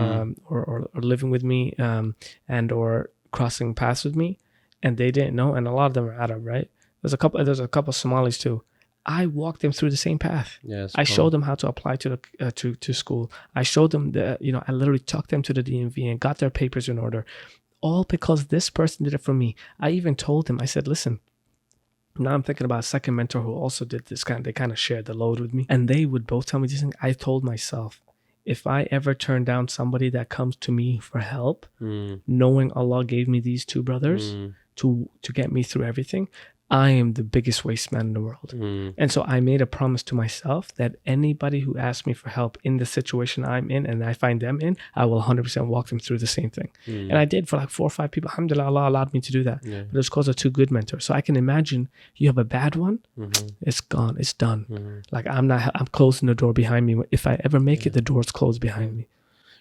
living with me or crossing paths with me. And they didn't know, and a lot of them are Arab, right? There's a couple Somalis too. I walked them through the same path. Yes, I showed them how to apply to to school. I showed them I literally took them to the DMV and got their papers in order, all because this person did it for me. I even told them, I said, listen, now I'm thinking about a second mentor who also did this they kind of shared the load with me, and they would both tell me this thing. I told myself, if I ever turn down somebody that comes to me for help, knowing Allah gave me these 2 brothers to get me through everything, I am the biggest waste man in the world. And so I made a promise to myself that anybody who asks me for help in the situation I'm in and I find them in, I will 100% walk them through the same thing. And I did for like 4 or 5 people. Alhamdulillah, Allah allowed me to do that. But it was because of 2 good mentors. So I can imagine you have a bad one, it's gone, it's done. Like I'm closing the door behind me. If I ever make it, the door's closed behind me.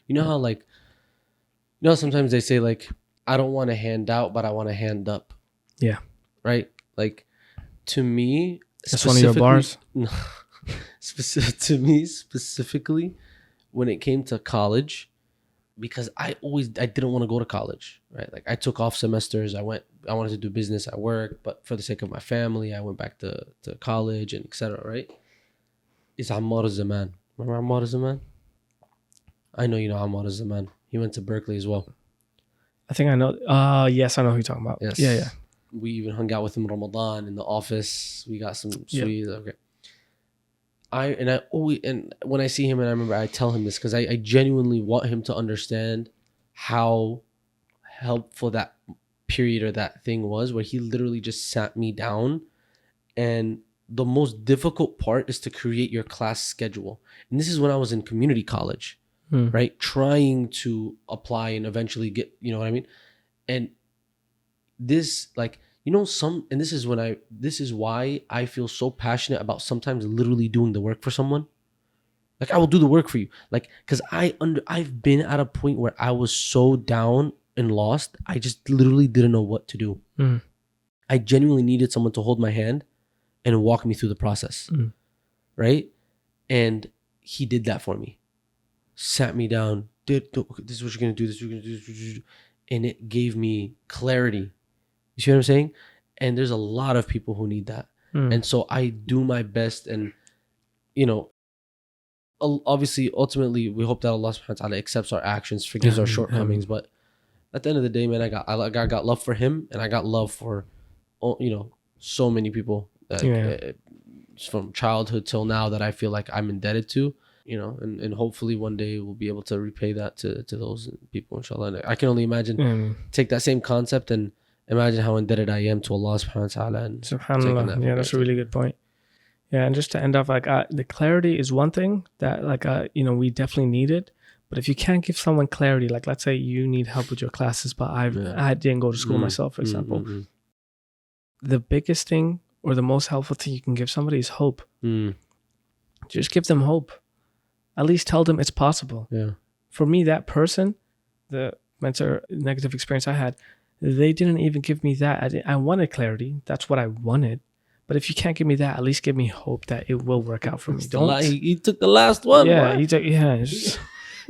You know how sometimes they say like, I don't want to hand out, but I want to hand up. Yeah. Right? Like, to me... That's one of your bars? To me, specifically, when it came to college, because I didn't want to go to college, right? Like, I took off semesters. I wanted to do business at work, but for the sake of my family, I went back to college and etc., right? It's Ammar Zaman. Remember Ammar Zaman? I know you know Ammar Zaman. He went to Berkeley as well. I think I know. Yes, I know who you're talking about. Yes. Yeah. We even hung out with him in Ramadan in the office. We got some sweets. Okay. And when I see him, and I remember I tell him this because I genuinely want him to understand how helpful that period or that thing was, where he literally just sat me down. And the most difficult part is to create your class schedule. And this is when I was in community college. Right, trying to apply and eventually get, you know what I mean, and this, like, and this is why I feel so passionate about sometimes literally doing the work for someone. Like, I will do the work for you, like, because I've been at a point where I was so down and lost, I just literally didn't know what to do. I genuinely needed someone to hold my hand and walk me through the process, right? And he did that for me. Sat me down, this is what you're going to do, this is what you're going to do. And it gave me clarity. You see what I'm saying? And there's a lot of people who need that. And so I do my best. And, obviously, ultimately, we hope that Allah subhanahu wa ta'ala accepts our actions, forgives our shortcomings. But at the end of the day, man, I got love for him. And I got love for, so many people from childhood till now that I feel like I'm indebted to. And hopefully one day we'll be able to repay that to those people, inshallah. And I can only imagine, take that same concept and imagine how indebted I am to Allah subhanahu wa ta'ala. SubhanAllah. Yeah, that's a really good point. Yeah, and just to end off, like the clarity is one thing that we definitely needed. But if you can't give someone clarity, like let's say you need help with your classes, but I didn't go to school myself, for example. The biggest thing or the most helpful thing you can give somebody is hope. Just give them hope. At least tell them it's possible. Yeah. For me, that person, the mentor negative experience I had, they didn't even give me that. I wanted clarity. That's what I wanted. But if you can't give me that, at least give me hope that it will work out for me. He took the last one. Yeah, he took. Yeah.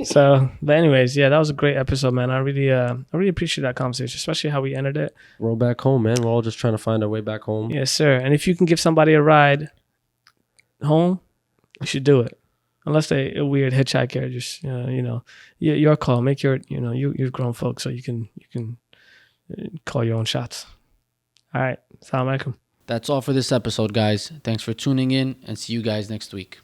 So, but anyways, yeah, that was a great episode, man. I really appreciate that conversation, especially how we ended it. Roll back home, man. We're all just trying to find our way back home. Yes, sir. And if you can give somebody a ride home, you should do it. Unless they a weird hitchhiker, just your call. Make you're grown folks, so you can call your own shots. All right, Assalamu alaikum. That's all for this episode, guys. Thanks for tuning in, and see you guys next week.